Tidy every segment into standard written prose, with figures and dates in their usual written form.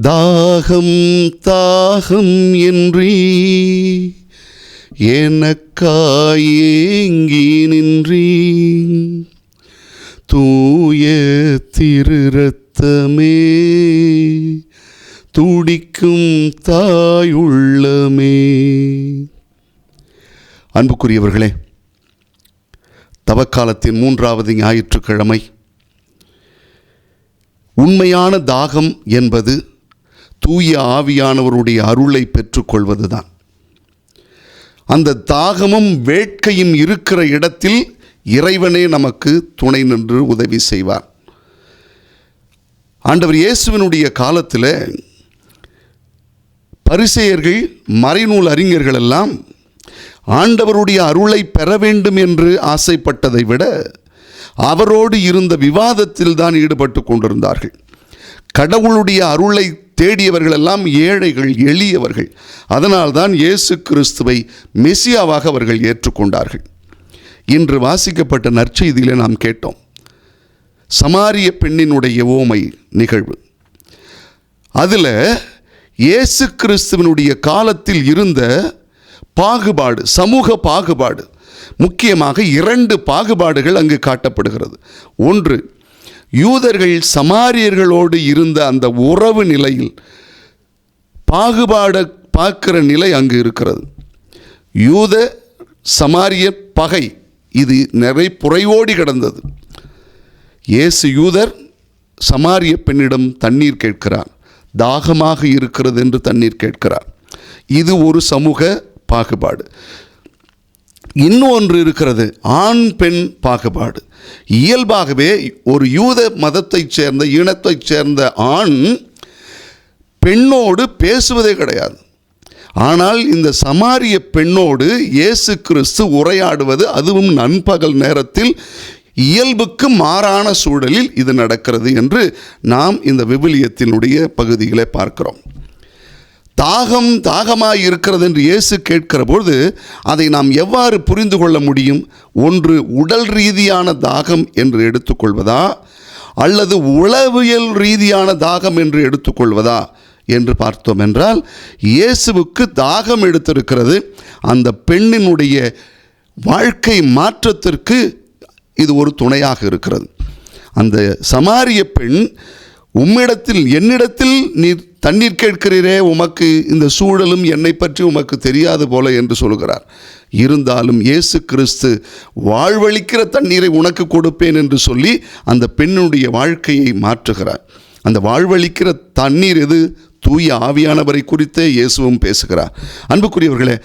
தாகம் தாகம் என்றீ எனக்காயேங்கி நின்றீ, தூய திரு ரத்தமே துடிக்கும் தாயுள்ளமே. அன்புக்குரியவர்களே, தவக்காலத்தின் 3வது ஞாயிற்றுக்கிழமை. உண்மையான தாகம் என்பது தூய ஆவியானவருடைய அருளை பெற்றுக்கொள்வதுதான். அந்த தாகமும் வேட்கையும் இருக்கிற இடத்தில் இறைவனே நமக்கு துணை நின்று உதவி செய்வார். ஆண்டவர் இயேசுவினுடைய காலத்தில் பரிசேயர்கள், மறைநூல் அறிஞர்கள் எல்லாம் ஆண்டவருடைய அருளை பெற வேண்டும் என்று ஆசைப்பட்டதை விட அவரோடு இருந்த விவாதத்தில் தான் ஈடுபட்டு கொண்டிருந்தார்கள். கடவுளுடைய அருளை தேடியவர்கள் எல்லாம் ஏழைகள், எளியவர்கள். அதனால்தான் இயேசு கிறிஸ்துவை மெசியாவாக அவர்கள் ஏற்றுக்கொண்டார்கள். இன்று வாசிக்கப்பட்ட நற்செய்தியிலே நாம் கேட்டோம், சமாரிய பெண்ணினுடைய ஓமை நிகழ்வு. அதில் இயேசு கிறிஸ்துவனுடைய காலத்தில் இருந்த பாகுபாடு, சமூக பாகுபாடு, முக்கியமாக 2 பாகுபாடுகள் அங்கு காட்டப்படுகிறது. ஒன்று, யூதர்கள் சமாரியர்களோடு இருந்த அந்த உறவு நிலையில் பாகுபாடு பார்க்கிற நிலை அங்கு இருக்கிறது. யூத சமாரிய பகை இது நிறைய புரையோடி கிடந்தது. இயேசு யூதர் சமாரிய பெண்ணிடம் தண்ணீர் கேட்கிறார், தாகமாக இருக்கிறது என்று தண்ணீர் கேட்கிறார். இது ஒரு சமூக பாகுபாடு. இன்னொன்று இருக்கிறது, ஆண் பெண் பாகுபாடு. இயல்பாகவே ஒரு யூத மதத்தைச் சேர்ந்த இனத்தைச் சேர்ந்த ஆண் பெண்ணோடு பேசுவதே கிடையாது. ஆனால் இந்த சமாரிய பெண்ணோடு இயேசு கிறிஸ்து உரையாடுவது, அதுவும் நண்பகல் நேரத்தில், இயல்புக்கு மாறான சூழலில் இது நடக்கிறது என்று நாம் இந்த விவிலியத்தினுடைய பகுதிகளை பார்க்கிறோம். தாகமாய் இருக்கிறது என்று இயேசு கேட்கிற பொழுது அதை நாம் எவ்வாறு புரிந்து கொள்ள முடியும்? ஒன்று, உடல் ரீதியான தாகம் என்று எடுத்துக்கொள்வதா, அல்லது உளவியல் ரீதியான தாகம் என்று எடுத்துக்கொள்வதா என்று பார்த்தோம் என்றால், இயேசுவுக்கு தாகம் எடுத்திருக்கிறது. அந்த பெண்ணினுடைய வாழ்க்கை மாற்றத்திற்கு இது ஒரு துணையாக இருக்கிறது. அந்த சமாரிய பெண், உம்மிடத்தில், என்னிடத்தில் நீர் தண்ணீர் கேட்கிறீரே, உமக்கு இந்த சூழலும் என்னை பற்றி உமக்கு தெரியாது போல என்று சொல்கிறார். இருந்தாலும் இயேசு கிறிஸ்து வாழ்வளிக்கிற தண்ணீரை உனக்கு கொடுப்பேன் என்று சொல்லி அந்த பெண்ணுடைய வாழ்க்கையை மாற்றுகிறார். அந்த வாழ்வளிக்கிற தண்ணீர் எது? தூய ஆவியானவரை குறித்தே இயேசுவும் பேசுகிறார். அன்புக்குரியவர்களே,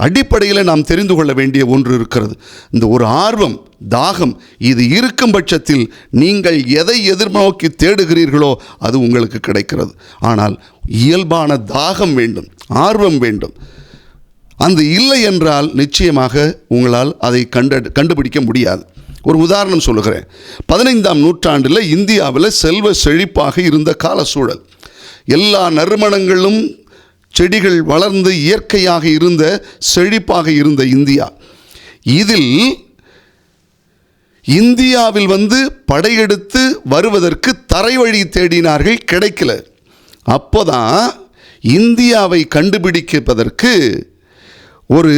அடிப்படையில் நாம் தெரிந்து கொள்ள வேண்டிய ஒன்று இருக்கிறது. இந்த ஒரு ஆர்வம், தாகம், இது இருக்கும் பட்சத்தில் நீங்கள் எதை எதிர்நோக்கி தேடுகிறீர்களோ அது உங்களுக்கு கிடைக்கிறது. ஆனால் இயல்பான தாகம் வேண்டும், ஆர்வம் வேண்டும். அந்த இல்லை என்றால் நிச்சயமாக உங்களால் அதை கண்டுபிடிக்க முடியாது. ஒரு உதாரணம் சொல்லுகிறேன். 15ஆம் நூற்றாண்டில் இந்தியாவில் செல்வ செழிப்பாக இருந்த கால சூழல். எல்லா நறுமணங்களும், செடிகள் வளர்ந்து இயற்கையாக இருந்த, செழிப்பாக இருந்த இந்தியா. இதில் இந்தியாவில் படையெடுத்து வருவதற்கு தரை வழி தேடினார்கள், கிடைக்கல. அப்போதான் இந்தியாவை கண்டுபிடிப்பதற்கு ஒரு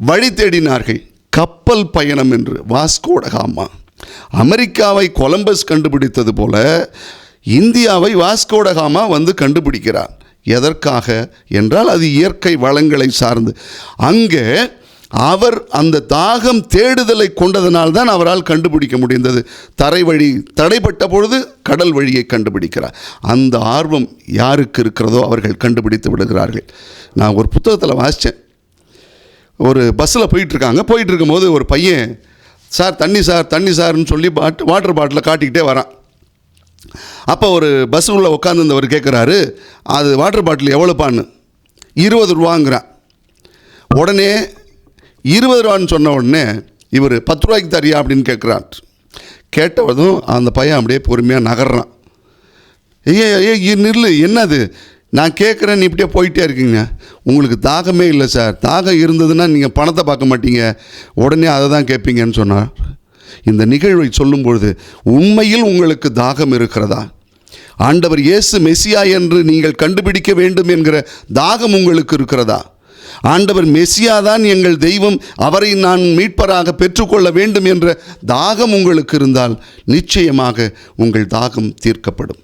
வழி தேடினார்கள், கப்பல் பயணம் என்று. வாஸ்கோ ட காமா அமெரிக்காவை கொலம்பஸ் கண்டுபிடித்தது போல இந்தியாவை வாஸ்கோ ட காமா கண்டுபிடிக்கிறார். எதற்காக என்றால் அது இயற்கை வளங்களை சார்ந்து. அங்கே அவர் அந்த தாகம் தேடுதலை கொண்டதனால்தான் அவரால் கண்டுபிடிக்க முடிந்தது. தரை வழி தடைப்பட்ட பொழுது கடல் வழியை கண்டுபிடிக்கிறார். அந்த ஆர்வம் யாருக்கு இருக்கிறதோ அவர்கள் கண்டுபிடித்து விடுகிறார்கள். நான் ஒரு புத்தகத்தில் வாசித்தேன். ஒரு பஸ்ஸில் போயிட்டு இருக்கும்போது ஒரு பையன், சார் தண்ணி சார்னு சொல்லி வாட்டர் பாட்டிலை காட்டிக்கிட்டே வரான். அப்போ ஒரு பஸ் உள்ள உட்காந்துருந்தவர் கேட்குறாரு, அது வாட்டர் பாட்டில் எவ்வளோப்பான்னு. 20 ரூபாங்கிறான். உடனே 20 ரூபான்னு சொன்ன உடனே இவர் 10 ரூபாய்க்கு தரியா அப்படின்னு கேட்குறான். கேட்டவதும் அந்த பையன் அப்படியே பொறுமையாக நகர்றான். நில்லு, என்னது, நான் கேட்குறேன், நீ இப்படியே போயிட்டே இருக்கீங்க. உங்களுக்கு தாகமே இல்லை சார். தாகம் இருந்ததுன்னா நீங்கள் பணத்தை பார்க்க மாட்டீங்க, உடனே அதை தான் கேட்பீங்கன்னு சொன்னார். இந்த நிகழ்வை சொல்லும்பொழுது உண்மையில் உங்களுக்கு தாகம் இருக்கிறதா? ஆண்டவர் இயேசு மெசியா என்று நீங்கள் கண்டுபிடிக்க வேண்டும் என்கிற தாகம் உங்களுக்கு இருக்கிறதா? ஆண்டவர் மெசியா தான் எங்கள் தெய்வம், அவரை நான் மீட்பராக பெற்றுக்கொள்ள வேண்டும் என்ற தாகம் உங்களுக்கு இருந்தால் நிச்சயமாக உங்கள் தாகம் தீர்க்கப்படும்.